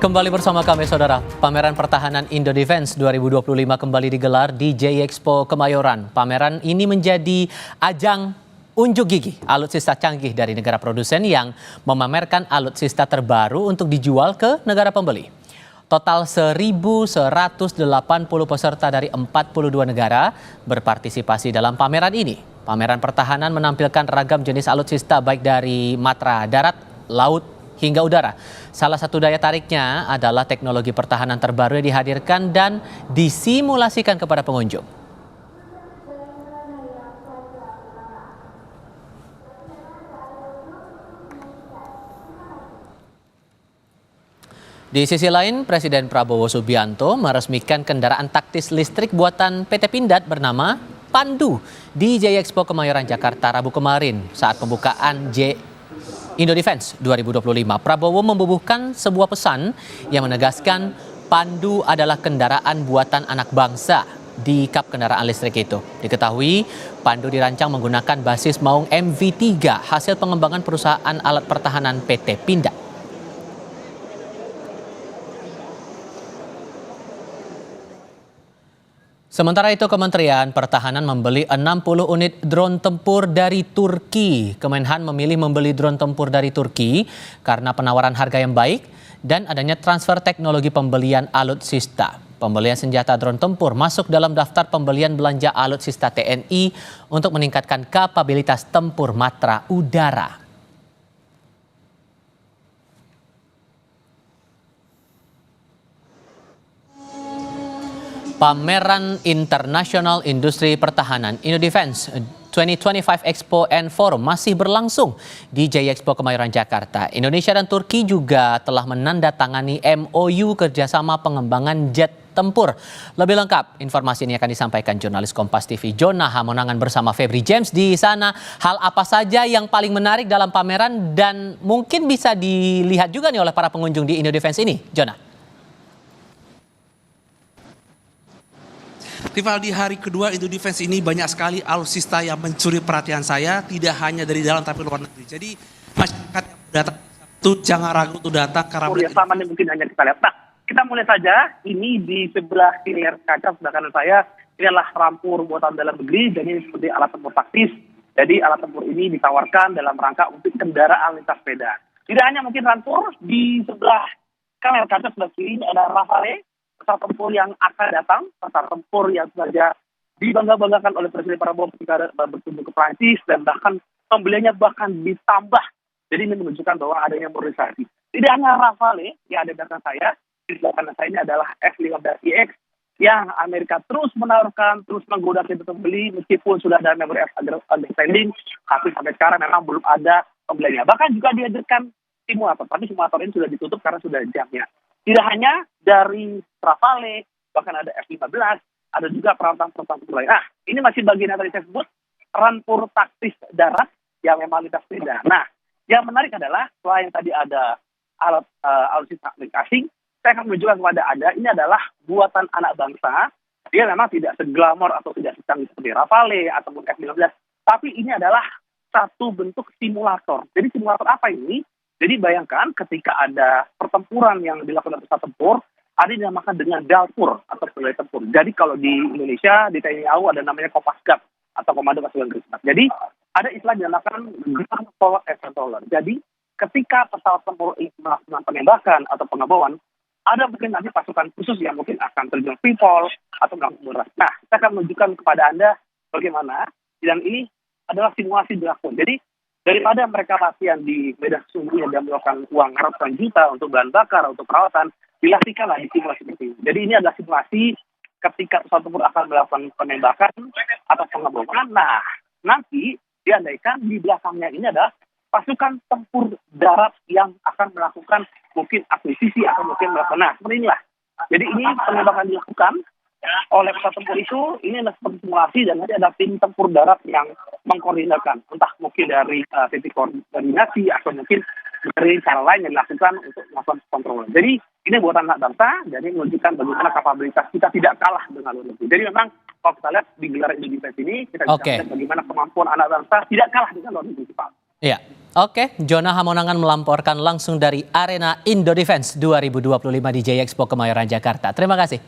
Kembali bersama kami saudara, pameran pertahanan Indo Defense 2025 kembali digelar di J-Expo Kemayoran. Pameran ini menjadi ajang unjuk gigi alutsista canggih dari negara produsen yang memamerkan alutsista terbaru untuk dijual ke negara pembeli. Total 1.180 peserta dari 42 negara berpartisipasi dalam pameran ini. Pameran pertahanan menampilkan ragam jenis alutsista baik dari matra darat, laut, hingga udara. Salah satu daya tariknya adalah teknologi pertahanan terbaru yang dihadirkan dan disimulasikan kepada pengunjung. Di sisi lain, Presiden Prabowo Subianto meresmikan kendaraan taktis listrik buatan PT Pindad bernama Pandu di J-Expo Kemayoran Jakarta Rabu kemarin saat pembukaan Indo Defense 2025. Prabowo membubuhkan sebuah pesan yang menegaskan Pandu adalah kendaraan buatan anak bangsa di kap kendaraan listrik itu. Diketahui Pandu dirancang menggunakan basis maung MV3 hasil pengembangan perusahaan alat pertahanan PT Pindad. Sementara itu, Kementerian Pertahanan membeli 60 unit drone tempur dari Turki. Kemenhan memilih membeli drone tempur dari Turki karena penawaran harga yang baik dan adanya transfer teknologi pembelian alutsista. Pembelian senjata drone tempur masuk dalam daftar pembelian belanja alutsista TNI untuk meningkatkan kapabilitas tempur matra udara. Pameran Internasional Industri Pertahanan Indo Defense 2025 Expo and Forum masih berlangsung di J-Expo Kemayoran Jakarta. Indonesia dan Turki juga telah menandatangani MOU kerjasama pengembangan jet tempur. Lebih lengkap, informasi ini akan disampaikan jurnalis Kompas TV Jonah Hamonangan bersama Febri James di sana. Hal apa saja yang paling menarik dalam pameran dan mungkin bisa dilihat juga nih oleh para pengunjung di Indo Defense ini, Jonah? Rival, di hari kedua Indo Defense ini banyak sekali alutsista yang mencuri perhatian saya, tidak hanya dari dalam tapi luar negeri. Jadi masyarakat yang datang itu jangan ragu untuk datang karena sama mungkin hanya kita lihat. Nah, kita mulai saja. Ini di sebelah kiri kaca sebelah kanan saya, ini adalah rampur buatan dalam negeri. Jadi ini seperti alat tempur taktis. Jadi alat tempur ini ditawarkan dalam rangka untuk kendaraan lintas sepeda. Tidak hanya mungkin rampur, di sebelah kanan kaca sebelah kiri ini ada Rafale, pesawat tempur yang akan datang, pesawat tempur yang sengaja dibangga-banggakan oleh Presiden Prabowo ketika berkunjung ke Prancis dan bahkan pembeliannya bahkan ditambah. Jadi ini menunjukkan bahwa adanya modernisasi. Tidak hanya Rafale yang ada di belakang saya, di belakang saya ini adalah F-15EX yang Amerika terus menawarkan, terus menggoda kita pembeli meskipun sudah ada memory of understanding, tapi sampai sekarang memang belum ada pembeliannya. Bahkan juga dihadirkan simulator, tapi simulator ini sudah ditutup karena sudah jamnya. Tidak hanya dari Rafale, bahkan ada F-15, ada juga peralatan-peralatan lain. Nah, ini masih bagian yang tadi saya sebut, rampur taktis darat yang memang lintas sepeda. Nah, yang menarik adalah selain tadi ada alat alutsista asing, saya akan menunjukkan kepada Anda, ini adalah buatan anak bangsa. Dia memang tidak seglamor atau tidak secanggih seperti Rafale ataupun F-15, tapi ini adalah satu bentuk simulator. Jadi simulator apa ini? Jadi bayangkan ketika ada pertempuran yang dilakukan oleh pesawat tempur, ada yang dinamakan dengan dalpur atau pelai tempur. Jadi kalau di Indonesia, di TNI AU ada namanya Kopasgat atau Komando Pasukan Krismat. Jadi ada istilah dinamakan ground power controller. Jadi ketika pesawat tempur ini melakukan penembakan atau pengeboman, ada mungkin nanti pasukan khusus yang mungkin akan terjun people atau melakukan beras. Nah, saya akan menunjukkan kepada Anda bagaimana sidang ini adalah simulasi dilakukan. Jadi daripada mereka latihan di medan sungguh dan melakukan uang ratusan juta untuk bahan bakar, untuk perawatan, dilatihkanlah di simulasi seperti ini. Jadi ini adalah simulasi ketika pesawat tempur akan melakukan penembakan atau pengeboman. Nah, nanti diandaikan di belakangnya ini adalah pasukan tempur darat yang akan melakukan mungkin akuisisi atau mungkin melakukan. Nah, seperti inilah. Jadi ini penembakan dilakukan oleh pesawat tempur itu, ini adalah seperti simulasi dan nanti ada tim tempur darat yang mengkoordinasikan, entah mungkin dari titik koordinasi atau mungkin dari cara lain yang dilakukan untuk melakukan kontrol. Jadi ini buatan anak bangsa, jadi menunjukkan bagaimana kapabilitas kita tidak kalah dengan luar negeri. Jadi memang kalau kita lihat di gelaran Indo Defense ini, kita bisa lihat bagaimana kemampuan anak bangsa tidak kalah dengan luar negeri. Ya, oke. Jona Hamonangan melamporkan langsung dari arena Indo Defense 2025 di Jaya Expo Kemayoran, Jakarta. Terima kasih.